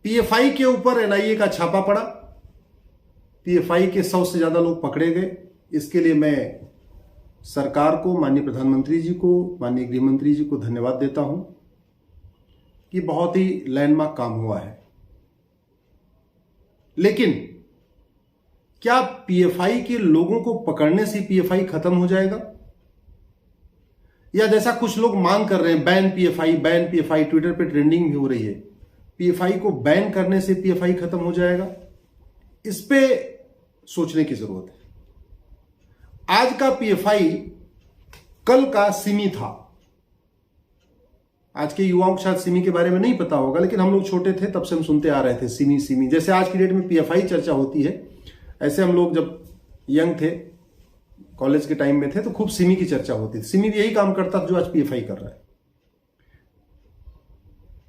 PFI के ऊपर NIA का छापा पड़ा, पीएफआई के 100 से ज्यादा लोग पकड़े गए। इसके लिए मैं सरकार को, माननीय प्रधानमंत्री जी को, माननीय गृह मंत्री जी को धन्यवाद देता हूं कि बहुत ही लैंडमार्क काम हुआ है। लेकिन क्या पीएफआई के लोगों को पकड़ने से पीएफआई खत्म हो जाएगा, या जैसा कुछ लोग मांग कर रहे हैं ban PFI, ban PFI, Twitter पे ट्रेंडिंग भी हो रही है, पीएफआई को बैन करने से पीएफआई खत्म हो जाएगा? इस पे सोचने की जरूरत है। आज का पीएफआई कल का सिमी था। आज के युवाओं को शायद सिमी के बारे में नहीं पता होगा, लेकिन हम लोग छोटे थे तब से हम सुनते आ रहे थे सिमी सिमी। जैसे आज की डेट में पीएफआई चर्चा होती है, ऐसे हम लोग जब यंग थे, कॉलेज के टाइम में थे, तो खूब सिमी की चर्चा होती थी। सिमी भी यही काम करता था जो आज पीएफआई कर रहा है।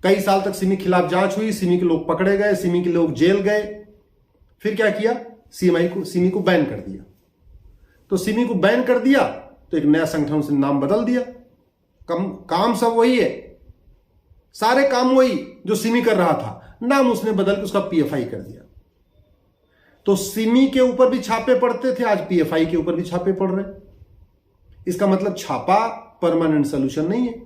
कई साल तक सिमी के खिलाफ जांच हुई, सिमी के लोग पकड़े गए, सिमी के लोग जेल गए। फिर क्या किया, सिमी को बैन कर दिया। तो सिमी को बैन कर दिया तो एक नया संगठन से नाम बदल दिया। काम सब वही है, सारे काम वही जो सिमी कर रहा था, नाम उसने बदल के उसका पीएफआई कर दिया। तो सिमी के ऊपर भी छापे पड़ते थे, आज पीएफआई के ऊपर भी छापे पड़ रहे। इसका मतलब छापा परमानेंट सोल्यूशन नहीं है।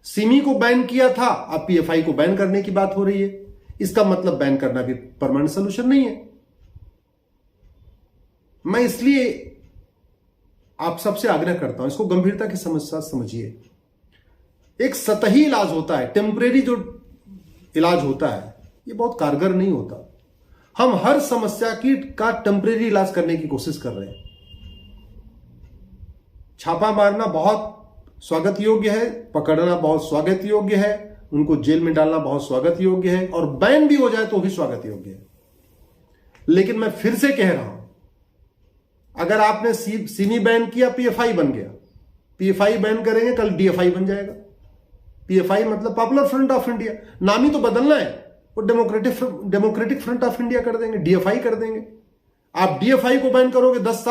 सिमी को बैन किया था, अब पीएफआई को बैन करने की बात हो रही है। इसका मतलब बैन करना भी परमानेंट सोल्यूशन नहीं है। मैं इसलिए आप सबसे आग्रह करता हूं, इसको गंभीरता की समस्या समझिए। एक सतही इलाज होता है, टेम्परेरी जो इलाज होता है, ये बहुत कारगर नहीं होता। हम हर समस्या का टेम्परेरी इलाज करने की कोशिश कर रहे हैं। छापा मारना बहुत स्वागत योग्य है, पकड़ना बहुत स्वागत योग्य है, उनको जेल में डालना बहुत स्वागत योग्य है, और बैन भी हो जाए तो भी स्वागत योग्य है। लेकिन मैं फिर से कह रहा हूं, अगर आपने सिमी बैन किया, पीएफआई बन गया। पीएफआई बैन करेंगे, कल डीएफआई बन जाएगा। पीएफआई मतलब पॉपुलर फ्रंट ऑफ इंडिया, नाम ही तो बदलना है। वो डेमोक्रेटिक फ्रंट ऑफ इंडिया कर देंगे, डीएफआई कर देंगे। आप डीएफआई को बैन करोगे, 10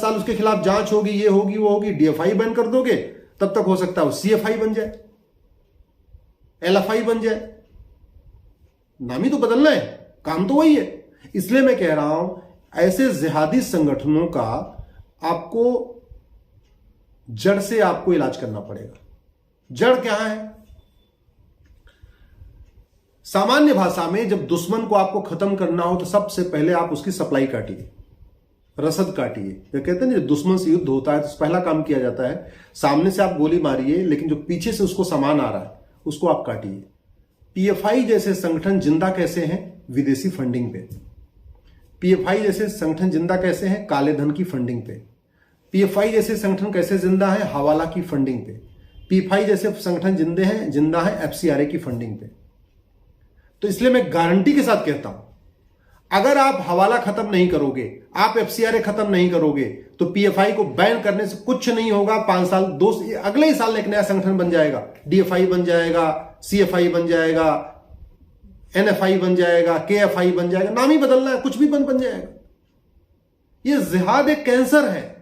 साल उसके खिलाफ जांच होगी, ये होगी वो होगी। डीएफआई बैन कर दोगे, तब तक हो सकता है वो सीएफआई बन जाए, एलएफआई बन जाए। नाम ही तो बदलना है, काम तो वही है। इसलिए मैं कह रहा हूं, ऐसे जिहादी संगठनों का आपको जड़ से आपको इलाज करना पड़ेगा। जड़ क्या है? सामान्य भाषा में जब दुश्मन को आपको खत्म करना हो तो सबसे पहले आप उसकी सप्लाई काटिए, रसद काटिए। ये कहते हैं ना, जब दुश्मन से युद्ध होता है तो पहला काम किया जाता है, सामने से आप गोली मारिए, लेकिन जो पीछे से उसको सामान आ रहा है उसको आप काटिए। पीएफआई जैसे संगठन जिंदा कैसे हैं? विदेशी फंडिंग पे। पीएफआई जैसे संगठन जिंदा कैसे हैं? काले धन की फंडिंग पे। पीएफआई जैसे संगठन कैसे जिंदा है? हवाला की फंडिंग पे। पीएफआई जैसे संगठन जिंदा है एफसीआरए की फंडिंग पे। तो इसलिए मैं गारंटी के साथ कहता हूं, अगर आप हवाला खत्म नहीं करोगे, आप एफसीआरए खत्म नहीं करोगे, तो पीएफआई को बैन करने से कुछ नहीं होगा। 5 साल, अगले ही साल एक नया संगठन बन जाएगा, डीएफआई बन जाएगा, सीएफआई बन जाएगा, एनएफआई बन जाएगा, केएफआई बन जाएगा। नाम ही बदलना है, कुछ भी बन जाएगा। यह जिहाद एक कैंसर है।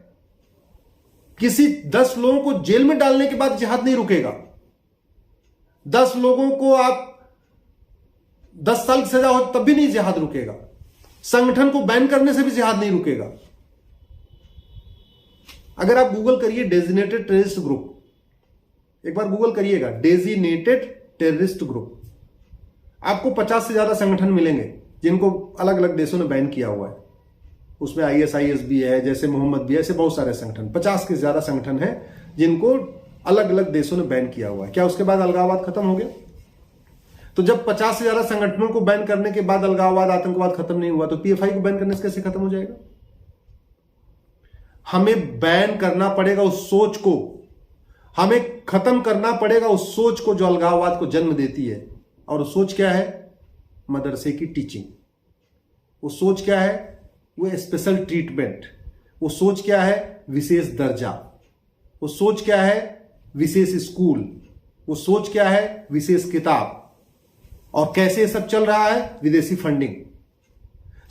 किसी 10 लोगों को जेल में डालने के बाद जिहाद नहीं रुकेगा। 10 लोगों को आप 10 साल की सजा हो तब भी नहीं जिहाद रुकेगा। संगठन को बैन करने से भी जिहाद नहीं रुकेगा। अगर आप गूगल करिए डेजिग्नेटेड टेररिस्ट ग्रुप, एक बार गूगल करिएगा डेजिग्नेटेड टेररिस्ट ग्रुप, आपको 50 से ज्यादा संगठन मिलेंगे जिनको अलग अलग देशों ने बैन किया हुआ है। उसमें आईएसआईएस भी है, जैसे मोहम्मद भी है, ऐसे बहुत सारे संगठन, 50 के ज्यादा संगठन है जिनको अलग अलग देशों ने बैन किया हुआ है। क्या उसके बाद अलगाववाद खत्म हो गया? तो जब 50 से ज्यादा संगठनों को बैन करने के बाद अलगाववाद, आतंकवाद खत्म नहीं हुआ, तो पीएफआई को बैन करने से कैसे खत्म हो जाएगा? हमें बैन करना पड़ेगा उस सोच को, हमें खत्म करना पड़ेगा उस सोच को जो अलगाववाद को जन्म देती है। और वो सोच क्या है? मदरसे की टीचिंग। वो सोच क्या है? वो स्पेशल ट्रीटमेंट। वो सोच क्या है? विशेष दर्जा। वो सोच क्या है? विशेष स्कूल। वो सोच क्या है? विशेष किताब। और कैसे सब चल रहा है? विदेशी फंडिंग।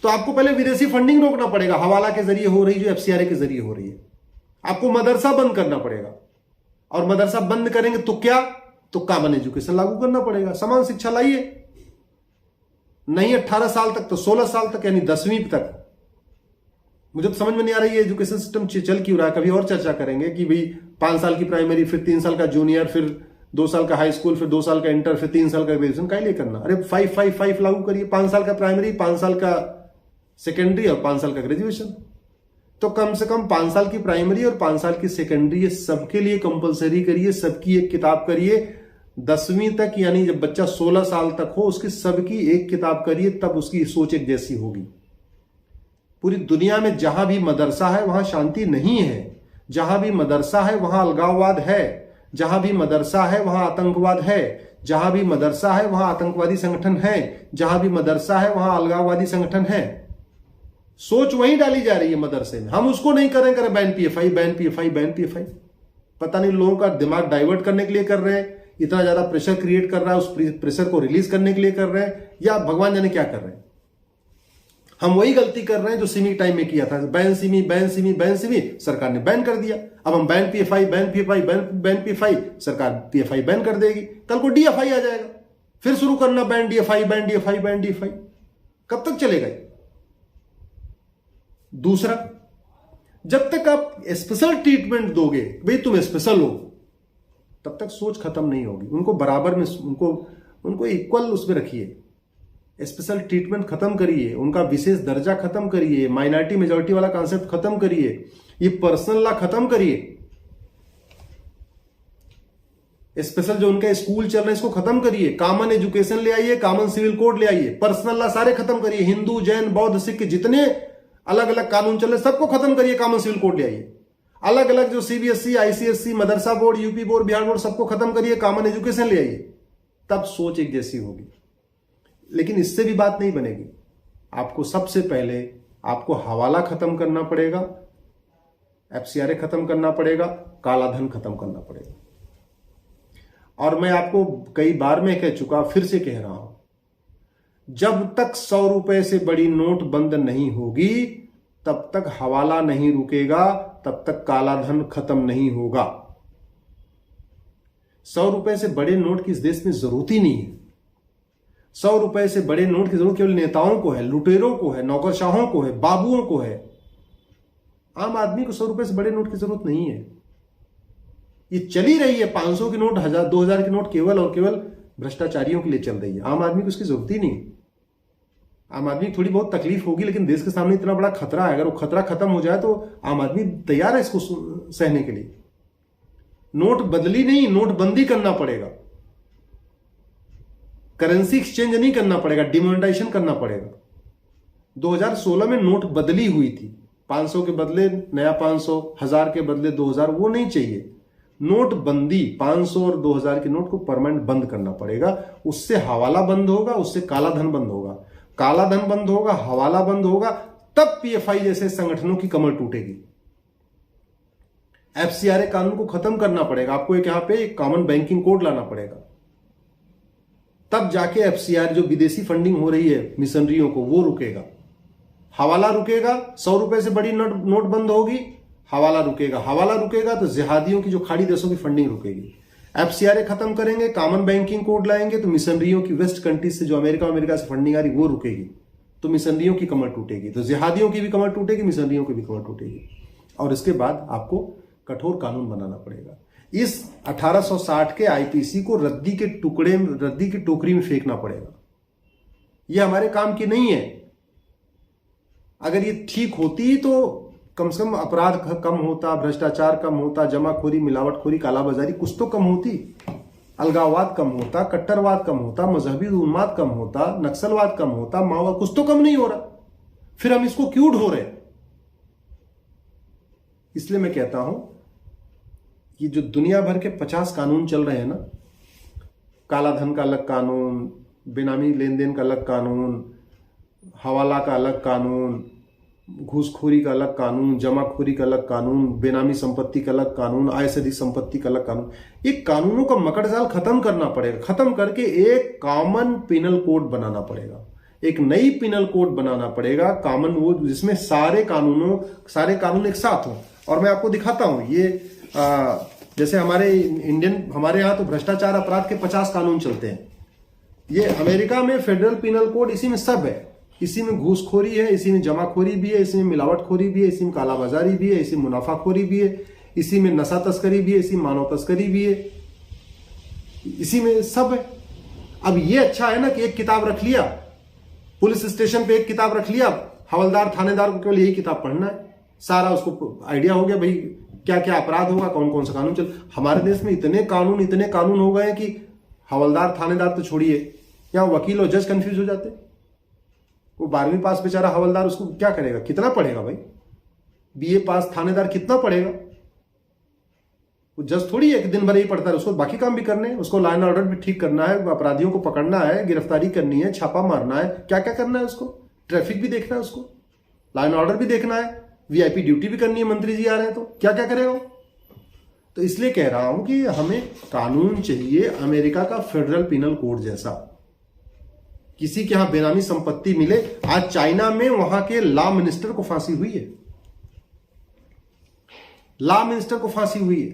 तो आपको पहले विदेशी फंडिंग रोकना पड़ेगा, हवाला के जरिए हो रही, जो एफसीआरए के जरिए हो रही है। आपको मदरसा बंद करना पड़ेगा, और मदरसा बंद करेंगे तो क्या? तो कॉमन एजुकेशन लागू करना पड़ेगा। समान शिक्षा लाइए, नहीं 18 साल तक तो 16 साल तक, यानी 10वीं तक। मुझे तो समझ में नहीं आ रही है एजुकेशन सिस्टम चल क्यों रहा है। कभी और चर्चा करेंगे कि भाई 5 साल की प्राइमरी, फिर 3 साल का जूनियर, फिर 2 साल का हाई स्कूल, फिर 2 साल का इंटर, फिर 3 साल का ग्रेजुएशन। का लिए करना? अरे 5-5-5 लागू करिए। 5 साल का प्राइमरी, 5 साल का सेकेंडरी और 5 साल का ग्रेजुएशन। तो कम से कम 5 साल की प्राइमरी और 5 साल की सेकेंडरी, ये सबके लिए कंपलसरी करिए। सबकी एक किताब करिए 10वीं तक, यानी जब बच्चा 16 साल तक हो उसकी सबकी एक किताब करिए, तब उसकी सोच एक जैसी होगी। पूरी दुनिया में जहां भी मदरसा है वहां शांति नहीं है, जहां भी मदरसा है वहां अलगाववाद है, जहां भी मदरसा है वहां आतंकवाद है, जहां भी मदरसा है वहां आतंकवादी संगठन है, जहां भी मदरसा है वहां अलगाववादी संगठन है। सोच वहीं डाली जा रही है मदरसे में। हम उसको नहीं करें ban PFI, ban PFI, ban PFI. पता नहीं लोगों का दिमाग डाइवर्ट करने के लिए कर रहे हैं, इतना ज्यादा प्रेशर क्रिएट कर रहा है, उस प्रेशर को रिलीज करने के लिए कर रहे हैं, या भगवान जाने क्या कर रहे हैं। हम वही गलती कर रहे हैं जो सिमी टाइम में किया था। Ban Simi, ban Simi, ban Simi, सरकार ने बैन कर दिया। अब हम ban PFI, ban PFI, ban PFI, सरकार पीएफआई बैन कर देगी। कल को डीएफआई आ जाएगा, फिर शुरू करना ban DFI, ban DFI, ban DFI. कब तक चलेगा? दूसरा, जब तक आप स्पेशल ट्रीटमेंट दोगे, भाई तुम स्पेशल हो, तब तक सोच खत्म नहीं होगी। उनको बराबर में, उनको इक्वल उसमें रखिए। स्पेशल ट्रीटमेंट खत्म करिए, उनका विशेष दर्जा खत्म करिए, माइनॉरिटी मेजॉरिटी वाला कॉन्सेप्ट खत्म करिए, ये पर्सनल लॉ खत्म करिए। स्पेशल जो उनका स्कूल चल रहा है इसको खत्म करिए, कॉमन एजुकेशन ले आइए, कॉमन सिविल कोड ले आइए, पर्सनल लॉ सारे खत्म करिए। हिंदू, जैन, बौद्ध, सिख जितने अलग अलग कानून चल रहे सबको खत्म करिए, कॉमन सिविल कोड ले आइए। अलग अलग जो सीबीएसई, आईसीएसई, मदरसा board, UP board, Bihar board, सबको खत्म करिए, कॉमन एजुकेशन ले आइए। तब सोच एक जैसी होगी। लेकिन इससे भी बात नहीं बनेगी। आपको सबसे पहले आपको हवाला खत्म करना पड़ेगा, एफसीआरए खत्म करना पड़ेगा, काला धन खत्म करना पड़ेगा। और मैं आपको कई बार में कह चुका, फिर से कह रहा हूं, जब तक 100 रुपए से बड़ी नोट बंद नहीं होगी तब तक हवाला नहीं रुकेगा, तब तक काला धन खत्म नहीं होगा। 100 रुपए से बड़े नोट की इस देश में जरूरत ही नहीं है। 100 रुपए से बड़े नोट की जरूरत केवल नेताओं को है, लुटेरों को है, नौकरशाहों को है, बाबुओं को है। आम आदमी को 100 रुपए से बड़े नोट की जरूरत नहीं है। ये चली रही है 500 की नोट, 1000, 2000 की नोट केवल और केवल भ्रष्टाचारियों के लिए चल रही है। आम आदमी को इसकी जरूरत ही नहीं। आम आदमी थोड़ी बहुत तकलीफ होगी, लेकिन देश के सामने इतना बड़ा खतरा है, अगर वो खतरा खत्म हो जाए तो आम आदमी तैयार है इसको सहने के लिए। नोट बदली नहीं, नोटबंदी करना पड़ेगा। करेंसी एक्सचेंज नहीं करना पड़ेगा, डिमोनेटाइजेशन करना पड़ेगा। 2016 में नोट बदली हुई थी, 500 के बदले नया 500, 1000 के बदले 2000, वो नहीं चाहिए। नोटबंदी 500 और 2000 की नोट को परमानेंट बंद करना पड़ेगा। उससे हवाला बंद होगा, उससे काला धन बंद होगा। काला धन बंद होगा, हवाला बंद होगा, तब पीएफआई जैसे संगठनों की कमर टूटेगी। एफसीआरए कानून को खत्म करना पड़ेगा। आपको एक यहां पे एक कॉमन बैंकिंग कोड लाना पड़ेगा, तब जाके एफसीआर जो विदेशी फंडिंग हो रही है मिशनरियों को, वो रुकेगा। हवाला रुकेगा, 100 रुपए से बड़ी नोट बंद होगी, हवाला रुकेगा। हवाला रुकेगा तो जिहादियों की, जो खाड़ी देशों की फंडिंग रुकेगी। एफसीआरए खत्म करेंगे, कॉमन बैंकिंग कोड लाएंगे, तो मिशनरियों की वेस्ट कंट्रीज से जो अमेरिका से फंडिंग आ रही वो रुकेगी, तो मिशनरियों की कमर टूटेगी, तो जिहादियों की भी कमर टूटेगी, मिशनरियों की भी कमर टूटेगी। और इसके बाद आपको कठोर कानून बनाना पड़ेगा। इस 1860 के आईपीसी को रद्दी के टुकड़े में, रद्दी की टोकरी में फेंकना पड़ेगा। यह हमारे काम की नहीं है। अगर ये ठीक होती तो कम से कम अपराध कम होता, भ्रष्टाचार कम होता, जमाखोरी, मिलावटखोरी, कालाबाजारी कुछ तो कम होती, अलगाववाद कम होता, कट्टरवाद कम होता, मजहबी उन्माद कम होता, नक्सलवाद कम होता, माओवाद, कुछ तो कम नहीं हो रहा। फिर हम इसको क्यों ढो रहे? इसलिए मैं कहता हूं कि जो दुनिया भर के 50 कानून चल रहे हैं ना, काला धन का अलग कानून, बेनामी लेन देन का अलग कानून, हवाला का अलग कानून, घूसखोरी का अलग कानून, जमाखोरी का अलग कानून, बेनामी संपत्ति का अलग कानून, आय से अधिक संपत्ति का अलग कानून, ये कानूनों का मकड़जाल खत्म करना पड़ेगा। खत्म करके एक कॉमन पिनल कोड बनाना पड़ेगा, एक नई पिनल कोड बनाना पड़ेगा, कॉमन, वो जिसमें सारे कानून एक साथ हों। और मैं आपको दिखाता हूं, ये जैसे हमारे यहां तो भ्रष्टाचार अपराध के 50 कानून चलते हैं। ये अमेरिका में फेडरल पिनल कोड, इसी में सब है। इसी में घूसखोरी है, इसी में जमाखोरी भी है, इसी में मिलावटखोरी भी है, इसी में कालाबाजारी भी है, इसी में मुनाफाखोरी भी है, इसी में नशा तस्करी भी है, इसी में मानव तस्करी भी है, इसी में सब है। अब ये अच्छा है ना कि एक किताब रख लिया, पुलिस स्टेशन पे एक किताब रख लिया, हवलदार थानेदार को केवल यही किताब पढ़ना है, सारा उसको आइडिया हो गया भाई क्या क्या अपराध होगा, कौन कौन सा कानून चल। हमारे देश में इतने कानून हो गए कि हवलदार थानेदार तो छोड़िए, यहां वकील और जज कंफ्यूज हो जाते। वो 12वीं पास बेचारा हवलदार उसको क्या करेगा, कितना पढ़ेगा भाई? बीए पास थानेदार कितना पढ़ेगा? वो जज थोड़ी है कि दिन भर ही पढ़ता है, उसको बाकी काम भी करने हैं, उसको लॉ एंड ऑर्डर भी ठीक करना है, अपराधियों को पकड़ना है, गिरफ्तारी करनी है, छापा मारना है, क्या क्या करना है उसको, ट्रैफिक भी देखना है उसको, लॉ एंड ऑर्डर भी देखना है, वीआईपी ड्यूटी भी करनी है, मंत्री जी आ रहे हैं तो क्या क्या करेगा। तो इसलिए कह रहा हूं कि हमें कानून चाहिए अमेरिका का फेडरल पिनल कोड जैसा। किसी के यहां बेनामी संपत्ति मिले, आज चाइना में वहां के लॉ मिनिस्टर को फांसी हुई है, लॉ मिनिस्टर को फांसी हुई है,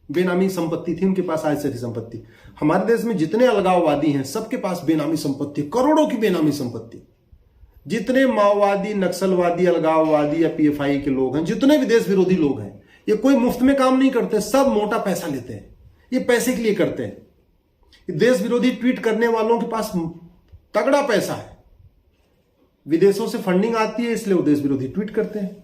बेनामी संपत्ति थी उनके पास, आज से थी संपत्ति। हमारे देश में जितने अलगाववादी हैं सबके पास बेनामी संपत्ति, करोड़ों की बेनामी संपत्ति। जितने माओवादी, नक्सलवादी, अलगाववादी या पीएफआई के लोग हैं, जितने भी देश विरोधी लोग हैं, ये कोई मुफ्त में काम नहीं करते, सब मोटा पैसा लेते हैं, ये पैसे के लिए करते हैं। देश विरोधी ट्वीट करने वालों के पास तगड़ा पैसा है, विदेशों से फंडिंग आती है, इसलिए वो देश विरोधी ट्वीट करते हैं।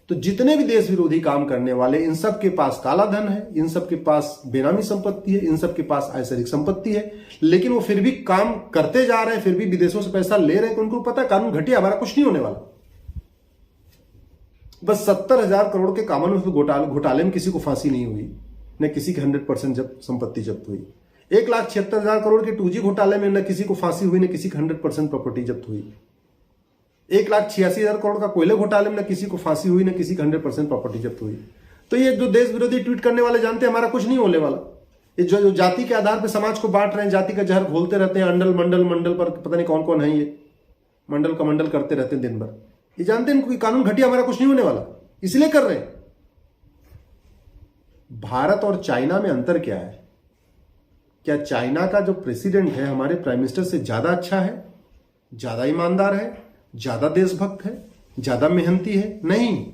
तो जितने भी देश विरोधी काम करने वाले, इन सब के पास काला धन है, इन सब के पास बेनामी संपत्ति है, इन सब के पास ऐश्वर्यिक संपत्ति है, लेकिन वो फिर भी काम करते जा रहे हैं, फिर भी विदेशों से पैसा ले रहे हैं। उनको पता है कानून घटिया, हमारा कुछ नहीं होने वाला। बस 70,000 करोड़ के कामन घोटाले में किसी को फांसी नहीं हुई, न किसी की 100% जब संपत्ति जब्त हुई। 1,76,000 करोड़ के 2G घोटाले में न किसी को फांसी हुई, न किसी की 100% प्रॉपर्टी जब्त हुई। 1,86,000 करोड़ का कोयले घोटाले में न किसी को फांसी हुई, न किसी की 100% प्रॉपर्टी जब्त हुई। तो ये जो देश विरोधी ट्वीट करने वाले जानते हैं हमारा कुछ नहीं होने वाला। ये जो जाति के आधार पर समाज को बांट रहे हैं, जाति का जहर घोलते रहते हैं, अंडल मंडल पर पता नहीं कौन कौन है, ये मंडल का मंडल करते रहते हैं दिन भर। ये जानते हैं इनको कानून घटिया, हमारा कुछ नहीं होने वाला, इसलिए कर रहे हैं। भारत और चाइना में अंतर क्या है? क्या चाइना का जो प्रेसिडेंट है हमारे प्राइम मिनिस्टर से ज्यादा अच्छा है, ज्यादा ईमानदार है, ज्यादा देशभक्त है, ज्यादा मेहनती है? नहीं,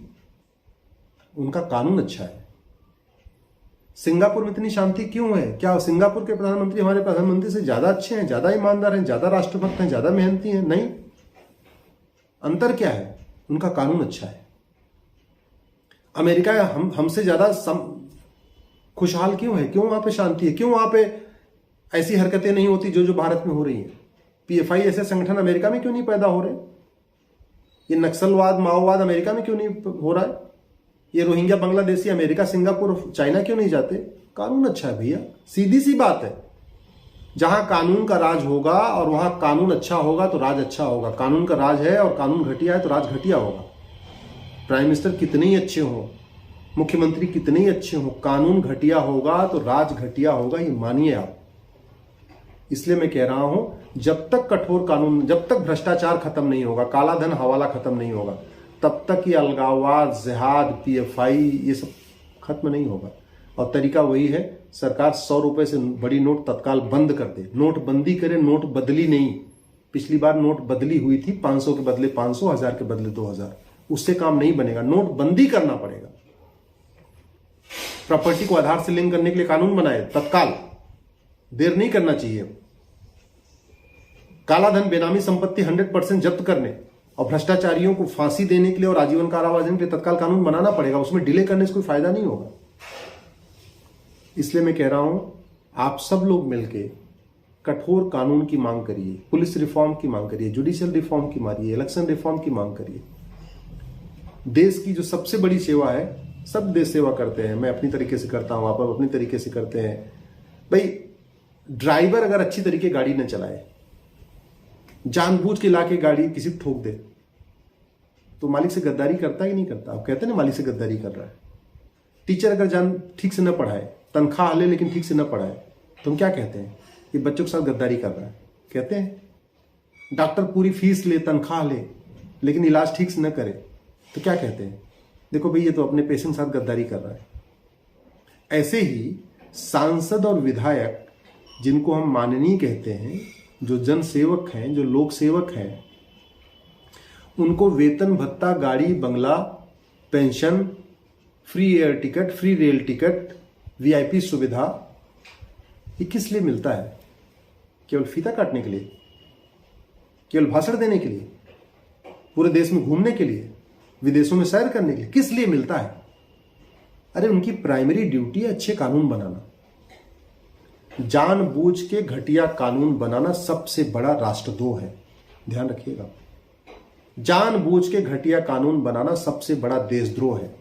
उनका कानून अच्छा है। सिंगापुर में इतनी शांति क्यों है? क्या सिंगापुर के प्रधानमंत्री हमारे प्रधानमंत्री से ज्यादा अच्छे हैं, ज्यादा ईमानदार हैं, ज्यादा राष्ट्रभक्त हैं, ज्यादा मेहनती हैं? नहीं। अंतर क्या है? उनका कानून अच्छा है। अमेरिका हमसे ज्यादा खुशहाल क्यों है? क्यों वहां पे शांति है? क्यों वहां पे ऐसी हरकतें नहीं होती जो भारत में हो रही है? पीएफआई ऐसे संगठन अमेरिका में क्यों नहीं पैदा हो रहे? ये नक्सलवाद, माओवाद अमेरिका में क्यों नहीं हो रहा है? ये Rohingya Bangladeshi America, Singapore, China क्यों नहीं जाते? कानून अच्छा है भैया, सीधी सी बात है। जहां कानून का राज होगा और वहां कानून अच्छा होगा तो राज अच्छा होगा। कानून का राज है और कानून घटिया है तो राज घटिया होगा। प्राइम मिनिस्टर कितने ही अच्छे हो, मुख्यमंत्री कितने ही अच्छे हो, कानून घटिया होगा तो राज घटिया होगा, ये मानिए आप। इसलिए मैं कह रहा हूं जब तक कठोर कानून, जब तक भ्रष्टाचार खत्म नहीं होगा, काला धन हवाला खत्म नहीं होगा, तब तक ये अलगाववाद, जिहाद, पीएफआई ये सब खत्म नहीं होगा। और तरीका वही है, सरकार 100 रुपए से बड़ी नोट तत्काल बंद कर दे, नोटबंदी करे, नोट बदली नहीं। पिछली बार नोट बदली हुई थी, 500 के बदले 500, 1000 के बदले 2000। उससे काम नहीं बनेगा, नोटबंदी करना पड़ेगा। प्रॉपर्टी को आधार से लिंक करने के लिए कानून बनाए तत्काल, देर नहीं करना चाहिए। काला धन, बेनामी संपत्ति 100% जब्त करने और भ्रष्टाचारियों को फांसी देने के लिए और आजीवन कारावास देने के लिए तत्काल कानून बनाना पड़ेगा। उसमें डिले करने से कोई फायदा नहीं होगा। इसलिए मैं कह रहा हूं आप सब लोग मिलके कठोर कानून की मांग करिए, पुलिस रिफॉर्म की मांग करिए, जुडिशियल रिफॉर्म की मारिए, इलेक्शन रिफॉर्म की मांग करिए। देश की जो सबसे बड़ी सेवा है, सब देश सेवा करते हैं, मैं अपनी तरीके से करता हूं, आप अपनी तरीके से करते हैं। भाई ड्राइवर अगर अच्छी तरीके गाड़ी न चलाए, जानबूझ के लाके गाड़ी किसी को ठोक दे, तो मालिक से गद्दारी करता ही नहीं करता? आप कहते हैं ना मालिक से गद्दारी कर रहा है। टीचर अगर ठीक से न पढ़ाए, तनख्वाह ले लेकिन ठीक से न पढ़ाए, तो हम क्या कहते हैं? ये बच्चों के साथ गद्दारी कर रहा है, कहते हैं। डॉक्टर पूरी फीस ले, तनख्वाह ले, लेकिन इलाज ठीक से न करे, तो क्या कहते हैं? देखो भाई ये तो अपने पेशेंट के साथ गद्दारी कर रहा है। ऐसे ही सांसद और विधायक, जिनको हम माननीय कहते हैं, जो जन सेवक हैं, जो लोक सेवक हैं, उनको वेतन भत्ता, गाड़ी बंगला, pension, free air ticket, free rail ticket, VIP सुविधा, ये किस लिए मिलता है? केवल फीता काटने के लिए? केवल भाषण देने के लिए? पूरे देश में घूमने के लिए? विदेशों में सैर करने के लिए? किस लिए मिलता है? अरे उनकी प्राइमरी ड्यूटी है अच्छे कानून बनाना। जानबूझ के घटिया कानून बनाना सबसे बड़ा राष्ट्रद्रोह है, ध्यान रखिएगा। जानबूझ के घटिया कानून बनाना सबसे बड़ा देशद्रोह है।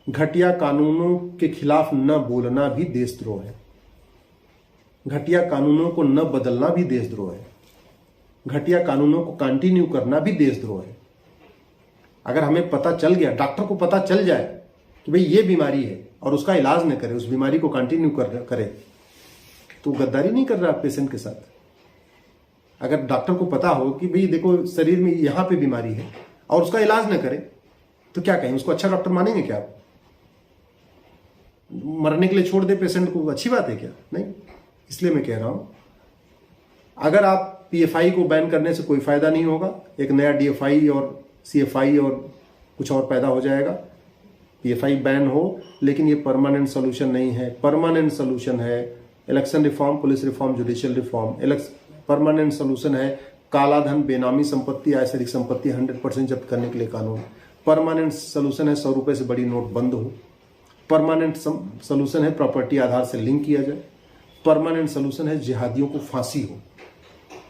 घटिया कानूनों के खिलाफ न बोलना भी देशद्रोह है। घटिया कानूनों को न बदलना भी देशद्रोह है। घटिया कानूनों को कंटिन्यू करना भी देशद्रोह है। अगर हमें पता चल गया, डॉक्टर को पता चल जाए कि भाई ये बीमारी है और उसका इलाज न करे, उस बीमारी को कंटिन्यू करे, तो गद्दारी नहीं कर रहा पेशेंट के साथ। अगर डॉक्टर को पता हो कि भाई देखो शरीर में यहां पे बीमारी है और उसका इलाज न करे, तो क्या कहें? उसको अच्छा डॉक्टर मानेंगे क्या आप? मरने के लिए छोड़ दे पेशेंट को, अच्छी बात है क्या? नहीं। इसलिए मैं कह रहा हूं, अगर आप पीएफआई को बैन करने से कोई फायदा नहीं होगा, एक नया डीएफआई और सीएफआई और कुछ और पैदा हो जाएगा। पीएफआई बैन हो, लेकिन ये परमानेंट सोल्यूशन नहीं है। परमानेंट सोल्यूशन है election reform, police reform, judicial reform. Permanent solution है काला धन, बेनामी संपत्ति, आय से अधिक संपत्ति 100% जब्त करने के लिए कानून। परमानेंट सोल्यूशन है 100 रुपए से बड़ी नोट बंद हो। परमानेंट सोल्यूशन है प्रॉपर्टी आधार से लिंक किया जाए। परमानेंट सोल्यूशन है जिहादियों को फांसी हो।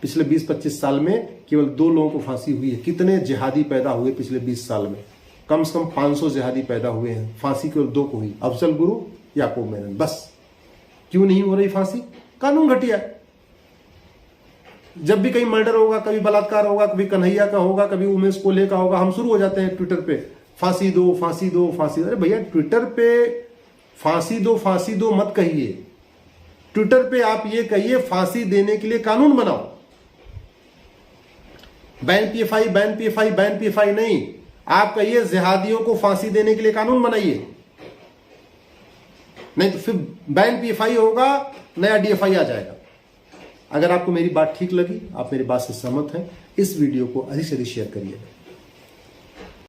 पिछले 20-25 साल में केवल 2 लोगों को फांसी हुई है। कितने जिहादी पैदा हुए पिछले 20 साल में? कम से कम 500 जिहादी पैदा हुए हैं, फांसी केवल 2 को हुई, अफजल गुरु, याकूब मेनन, बस। क्यों नहीं हो रही फांसी? कानून घटिया है। जब भी कहीं मर्डर होगा, कभी बलात्कार होगा, कभी कन्हैया का होगा, कभी उमेश कोल्हे का होगा, हम शुरू हो जाते हैं ट्विटर पे फांसी दो, फांसी दो, फांसी दो। अरे भैया, ट्विटर पे फांसी दो मत कहिए। ट्विटर पे आप ये कहिए फांसी देने के लिए कानून बनाओ। Ban PFI, ban PFI, ban PFI नहीं, आप कहिए जिहादियों को फांसी देने के लिए कानून बनाइए। नहीं तो फिर बैन पीएफआई होगा, नया डीएफआई आ जाएगा। अगर आपको मेरी बात ठीक लगी, आप मेरी बात से सहमत हैं, इस वीडियो को अधिक से अधिक शेयर करिए।